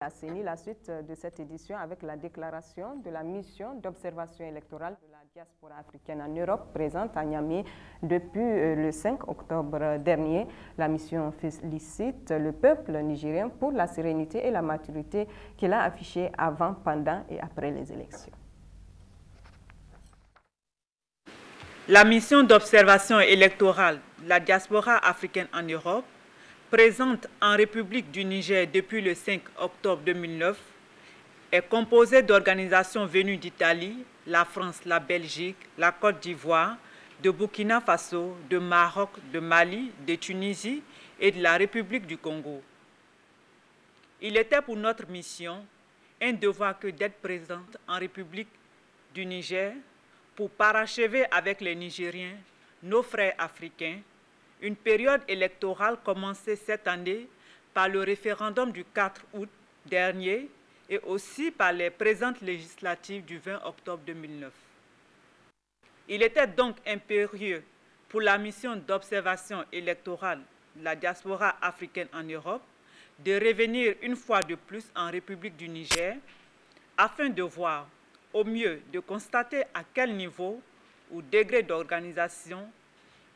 La CENI, la suite de cette édition avec la déclaration de la mission d'observation électorale de la diaspora africaine en Europe présente à Niamey depuis le 5 octobre dernier. La mission félicite le peuple nigérien pour la sérénité et la maturité qu'il a affichée avant, pendant et après les élections. La mission d'observation électorale de la diaspora africaine en Europe, présente en République du Niger depuis le 5 octobre 2009, est composée d'organisations venues d'Italie, la France, la Belgique, la Côte d'Ivoire, de Burkina Faso, de Maroc, de Mali, de Tunisie et de la République du Congo. Il était pour notre mission un devoir que d'être présente en République du Niger pour parachever avec les Nigériens, nos frères africains, une période électorale commencée cette année par le référendum du 4 août dernier et aussi par les présentes législatives du 20 octobre 2009. Il était donc impérieux pour la mission d'observation électorale de la diaspora africaine en Europe de revenir une fois de plus en République du Niger afin de voir, au mieux, de constater à quel niveau ou degré d'organisation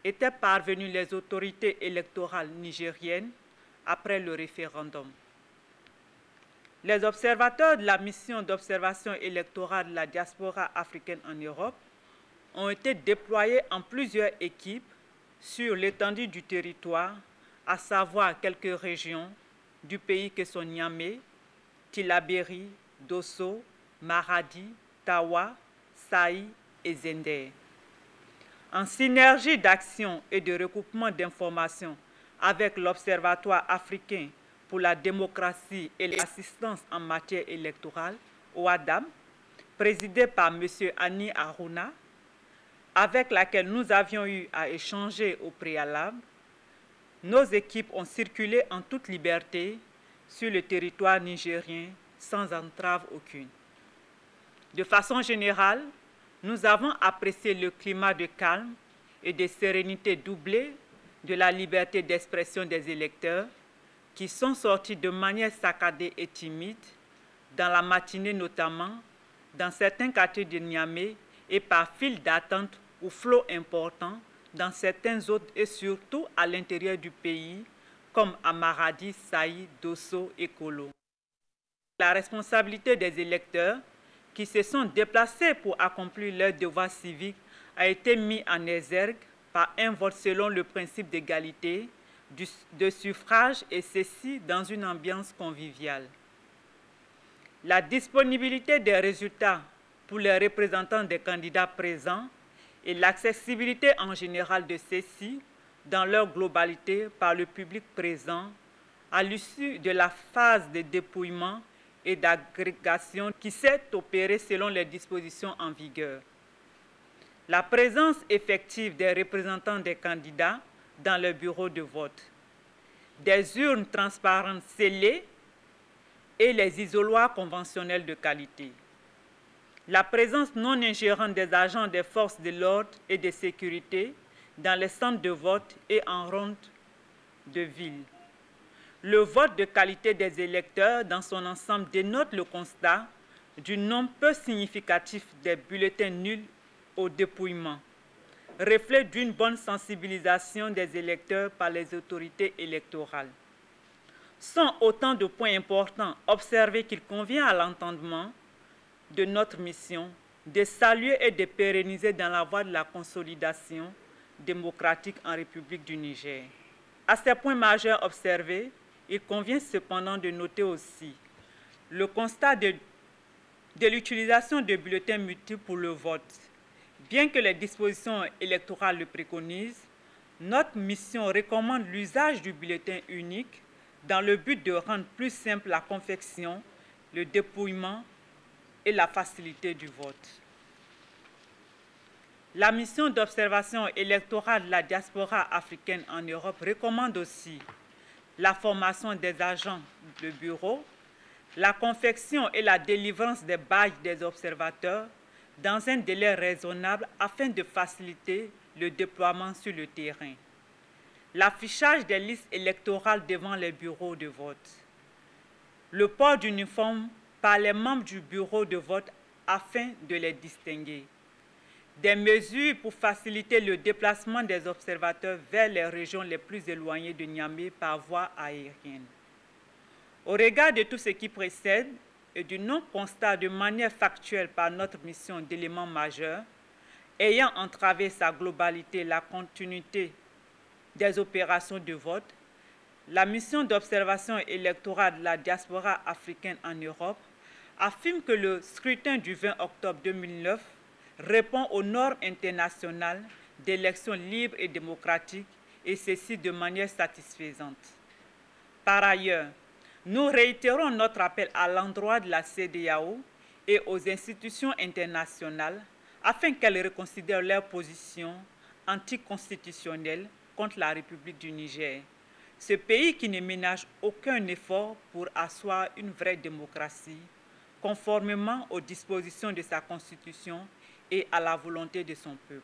étaient parvenues les autorités électorales nigériennes après le référendum. Les observateurs de la mission d'observation électorale de la diaspora africaine en Europe ont été déployés en plusieurs équipes sur l'étendue du territoire, à savoir quelques régions du pays que sont Niamey, Tillabéri, Dosso, Maradi, Tawa, Saï et Zender. En synergie d'action et de recoupement d'informations avec l'Observatoire africain pour la démocratie et l'assistance en matière électorale, OADAM, présidé par M. Ani Aruna, avec laquelle nous avions eu à échanger au préalable, nos équipes ont circulé en toute liberté sur le territoire nigérien sans entrave aucune. De façon générale, nous avons apprécié le climat de calme et de sérénité doublé de la liberté d'expression des électeurs qui sont sortis de manière saccadée et timide, dans la matinée notamment, dans certains quartiers de Niamey et par file d'attente ou flot important dans certains autres et surtout à l'intérieur du pays, comme à Maradi, Saï, Dosso et Kolo. La responsabilité des électeurs qui se sont déplacés pour accomplir leur devoir civique a été mis en exergue par un vote selon le principe d'égalité, de suffrage et ceci dans une ambiance conviviale. La disponibilité des résultats pour les représentants des candidats présents et l'accessibilité en général de ceux-ci dans leur globalité par le public présent à l'issue de la phase de dépouillement et d'agrégation qui s'est opérée selon les dispositions en vigueur. La présence effective des représentants des candidats dans le bureau de vote, des urnes transparentes scellées et les isoloirs conventionnels de qualité. La présence non ingérante des agents des forces de l'ordre et de sécurité dans les centres de vote et en ronde de ville. Le vote de qualité des électeurs dans son ensemble dénote le constat du nombre peu significatif des bulletins nuls au dépouillement, reflet d'une bonne sensibilisation des électeurs par les autorités électorales. Sont autant de points importants observés qu'il convient à l'entendement de notre mission de saluer et de pérenniser dans la voie de la consolidation démocratique en République du Niger. À ces points majeurs observés, il convient cependant de noter aussi le constat de l'utilisation de bulletins multiples pour le vote. Bien que les dispositions électorales le préconisent, notre mission recommande l'usage du bulletin unique dans le but de rendre plus simple la confection, le dépouillement et la facilité du vote. La mission d'observation électorale de la diaspora africaine en Europe recommande aussi la formation des agents de bureau, la confection et la délivrance des badges des observateurs dans un délai raisonnable afin de faciliter le déploiement sur le terrain, l'affichage des listes électorales devant les bureaux de vote, le port d'uniforme par les membres du bureau de vote afin de les distinguer. Des mesures pour faciliter le déplacement des observateurs vers les régions les plus éloignées de Niamey par voie aérienne. Au regard de tout ce qui précède et du non-constat de manière factuelle par notre mission d'éléments majeurs, ayant entravé sa globalité la continuité des opérations de vote, la mission d'observation électorale de la diaspora africaine en Europe affirme que le scrutin du 20 octobre 2009 répond aux normes internationales d'élections libres et démocratiques, et ceci de manière satisfaisante. Par ailleurs, nous réitérons notre appel à l'endroit de la CEDEAO et aux institutions internationales afin qu'elles reconsidèrent leur position anticonstitutionnelle contre la République du Niger. Ce pays qui ne ménage aucun effort pour asseoir une vraie démocratie, conformément aux dispositions de sa Constitution et à la volonté de son peuple.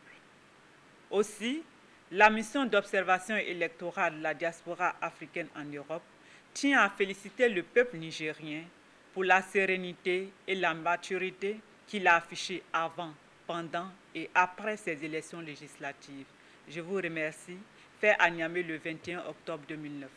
Aussi, la mission d'observation électorale de la diaspora africaine en Europe tient à féliciter le peuple nigérien pour la sérénité et la maturité qu'il a affichée avant, pendant et après ces élections législatives. Je vous remercie. Fait à Niamey le 21 octobre 2009.